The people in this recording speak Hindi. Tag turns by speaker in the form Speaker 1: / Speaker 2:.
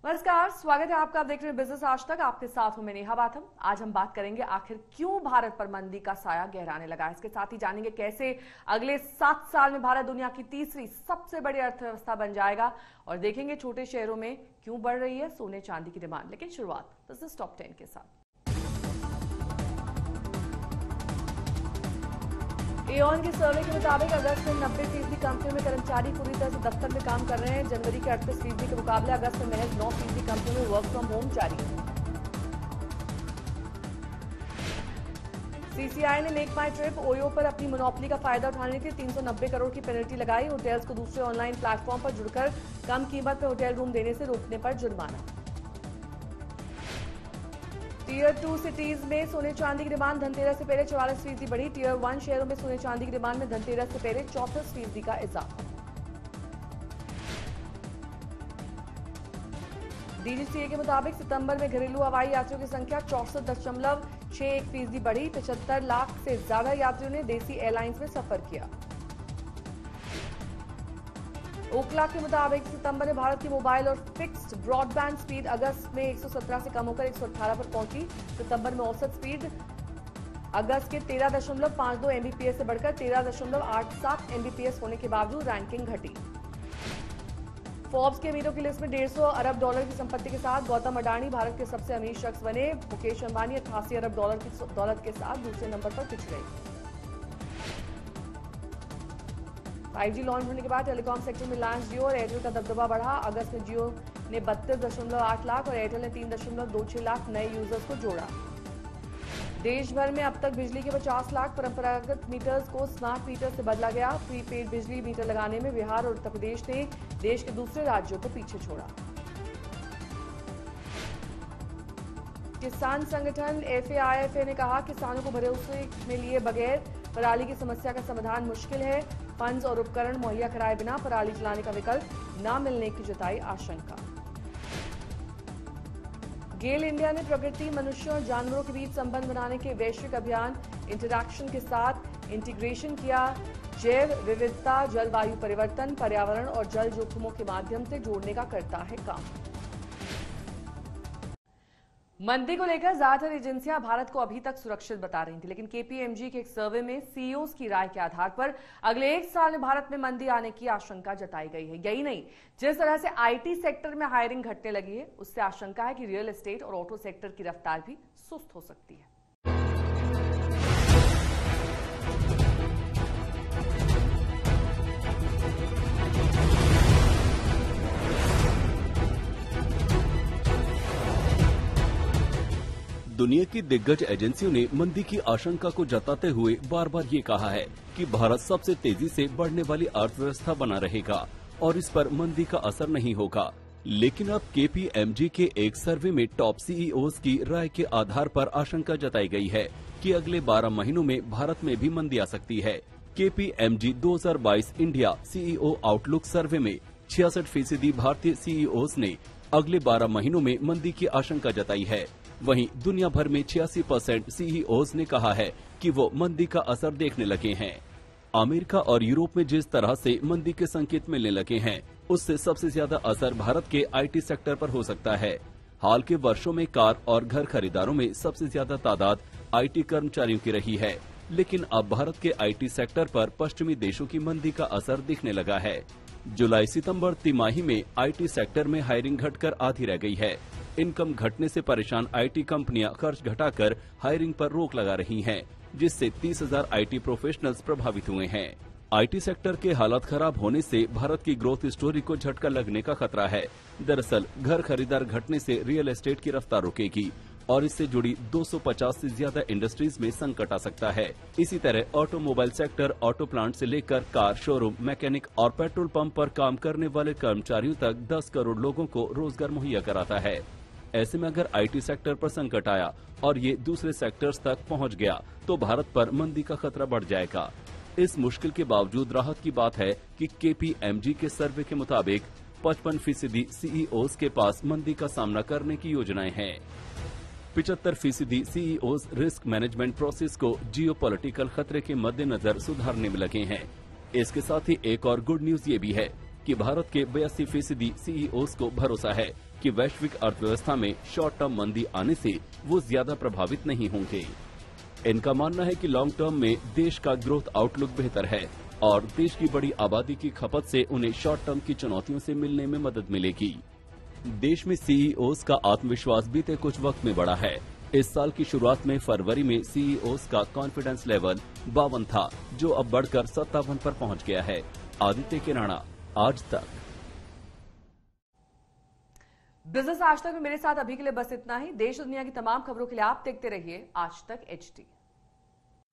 Speaker 1: नमस्कार, स्वागत है आपका। आप देख रहे हैं बिजनेस आज तक। आपके साथ हूं मैं नेहा बाथम। आज हम बात करेंगे आखिर क्यों भारत पर मंदी का साया गहराने लगा है। इसके साथ ही जानेंगे कैसे अगले 7 साल में भारत दुनिया की तीसरी सबसे बड़ी अर्थव्यवस्था बन जाएगा और देखेंगे छोटे शहरों में क्यों बढ़ रही है सोने चांदी की डिमांड। लेकिन शुरुआत बिजनेस टॉप 10 के साथ। एऑन के सर्वे के मुताबिक अगस्त में 90% कंपनियों में कर्मचारी पूरी तरह से दफ्तर में काम कर रहे हैं। जनवरी के 38% के मुकाबले अगस्त में महज 9% कंपनियों में वर्क फ्रॉम होम जारी है। सीसीआई ने मेक माई ट्रिप ओयो पर अपनी मोनोपोली का फायदा उठाने के लिए 390 करोड़ की पेनल्टी लगाई। होटल्स को दूसरे ऑनलाइन प्लेटफॉर्म पर जुड़कर कम कीमत में होटल रूम देने से रोकने पर जुर्माना। टीयर 2 सिटीज में सोने चांदी की डिमांड धनतेरस से पहले 44% बढ़ी। टीयर 1 शहरों में सोने चांदी की डिमांड में धनतेरस से पहले 34% का इजाफा। डीजीसीए के मुताबिक सितंबर में घरेलू हवाई यात्रियों की संख्या 64.61% बढ़ी। 75 लाख से ज्यादा यात्रियों ने देसी एयरलाइंस में सफर किया। ओकला के मुताबिक सितंबर में भारत की मोबाइल और फिक्स्ड ब्रॉडबैंड स्पीड अगस्त में 117 से कम होकर 118 पर पहुंची। सितंबर में औसत स्पीड अगस्त के 13.52 एमबीपीएस से बढ़कर 13.87 एमबीपीएस होने के बावजूद रैंकिंग घटी। फोर्ब्स के अमीरों की लिस्ट में $150 अरब की संपत्ति के साथ गौतम अडानी भारत के सबसे अमीर शख्स बने। मुकेश अंबानी 88 अरब डॉलर की दौलत के साथ दूसरे नंबर पर पिछड़े। 5G लॉन्च होने के बाद टेलीकॉम सेक्टर में रिलायंस जियो और एयरटेल का दबदबा बढ़ा। अगस्त में जियो ने 32.8 लाख और एयरटेल ने 3.26 लाख नए यूजर्स को जोड़ा। देश भर में अब तक बिजली के 50 लाख परंपरागत मीटर्स को स्मार्ट मीटर से बदला गया। प्रीपेड बिजली मीटर लगाने में बिहार और उत्तर प्रदेश ने देश के दूसरे राज्यों को पीछे छोड़ा। किसान संगठन एफएआईएफए ने कहा किसानों को भरोसे में लिए बगैर पराली की समस्या का समाधान मुश्किल है। फंड्स और उपकरण मुहैया कराए बिना पराली जलाने का विकल्प न मिलने की जताई आशंका। गेल इंडिया ने प्रकृति, मनुष्यों और जानवरों के बीच संबंध बनाने के वैश्विक अभियान इंटरैक्शन के साथ इंटीग्रेशन किया। जैव विविधता, जलवायु परिवर्तन, पर्यावरण और जल जोखिमों के माध्यम से जोड़ने का करता है काम। मंदी को लेकर ज्यादातर एजेंसियां भारत को अभी तक सुरक्षित बता रही थी, लेकिन केपीएमजी के एक सर्वे में सीईओज की राय के आधार पर अगले 1 साल में भारत में मंदी आने की आशंका जताई गई है। यही नहीं, जिस तरह से आईटी सेक्टर में हायरिंग घटने लगी है उससे आशंका है कि रियल एस्टेट और ऑटो सेक्टर की रफ्तार भी सुस्त हो सकती है।
Speaker 2: दुनिया की दिग्गज एजेंसियों ने मंदी की आशंका को जताते हुए बार बार ये कहा है कि भारत सबसे तेजी से बढ़ने वाली अर्थव्यवस्था बना रहेगा और इस पर मंदी का असर नहीं होगा। लेकिन अब केपीएमजी के एक सर्वे में टॉप सीईओज की राय के आधार पर आशंका जताई गई है कि अगले 12 महीनों में भारत में भी मंदी आ सकती है। केपीएमजी 2022 इंडिया सीईओ आउटलुक सर्वे में 66% भारतीय सीईओज ने अगले 12 महीनों में मंदी की आशंका जताई है। वहीं दुनिया भर में 86% सीईओज ने कहा है कि वो मंदी का असर देखने लगे हैं। अमेरिका और यूरोप में जिस तरह से मंदी के संकेत मिलने लगे हैं, उससे सबसे ज्यादा असर भारत के आईटी सेक्टर पर हो सकता है। हाल के वर्षों में कार और घर खरीदारों में सबसे ज्यादा तादाद आईटी कर्मचारियों की रही है, लेकिन अब भारत के आईटी सेक्टर पर पश्चिमी देशों की मंदी का असर दिखने लगा है। जुलाई सितंबर तिमाही में आईटी सेक्टर में हायरिंग घटकर आधी रह गई है। इनकम घटने से परेशान आईटी कंपनियां खर्च घटाकर हायरिंग पर रोक लगा रही हैं, जिससे 30,000 आईटी प्रोफेशनल्स प्रभावित हुए हैं। आईटी सेक्टर के हालात खराब होने से भारत की ग्रोथ स्टोरी को झटका लगने का खतरा है। दरअसल घर खरीदार घटने से रियल एस्टेट की रफ्तार रुकेगी और इससे जुड़ी 250 से ज्यादा इंडस्ट्रीज में संकट आ सकता है। इसी तरह ऑटोमोबाइल सेक्टर, ऑटो प्लांट से लेकर कार शोरूम, मैकेनिक और पेट्रोल पंप पर काम करने वाले कर्मचारियों तक 10 करोड़ लोगों को रोजगार मुहैया कराता है। ऐसे में अगर आईटी सेक्टर पर संकट आया और ये दूसरे सेक्टर्स तक पहुंच गया तो भारत पर मंदी का खतरा बढ़ जाएगा। इस मुश्किल के बावजूद राहत की बात है कि केपीएमजी के सर्वे के मुताबिक 55% सीईओज के पास मंदी का सामना करने की योजनाएं हैं। 75% सीईओज रिस्क मैनेजमेंट प्रोसेस को जियोपॉलिटिकल खतरे के मद्देनजर सुधारने में लगे हैं। इसके साथ ही एक और गुड न्यूज ये भी है कि भारत के 82% सीईओज को भरोसा है कि वैश्विक अर्थव्यवस्था में शॉर्ट टर्म मंदी आने से वो ज्यादा प्रभावित नहीं होंगे। इनका मानना है कि लॉन्ग टर्म में देश का ग्रोथ आउटलुक बेहतर है और देश की बड़ी आबादी की खपत से उन्हें शॉर्ट टर्म की चुनौतियों से मिलने में मदद मिलेगी। देश में सीईओज का आत्मविश्वास बीते कुछ वक्त में बढ़ा है। इस साल की शुरुआत में फरवरी में सीईओज का कॉन्फिडेंस लेवल 52 था, जो अब बढ़कर 57 पर पहुंच गया है। आदित्य किराना, आज तक।
Speaker 1: बिजनेस आज तक में मेरे साथ अभी के लिए बस इतना ही। देश और दुनिया की तमाम खबरों के लिए आप देखते रहिए आज तक HD।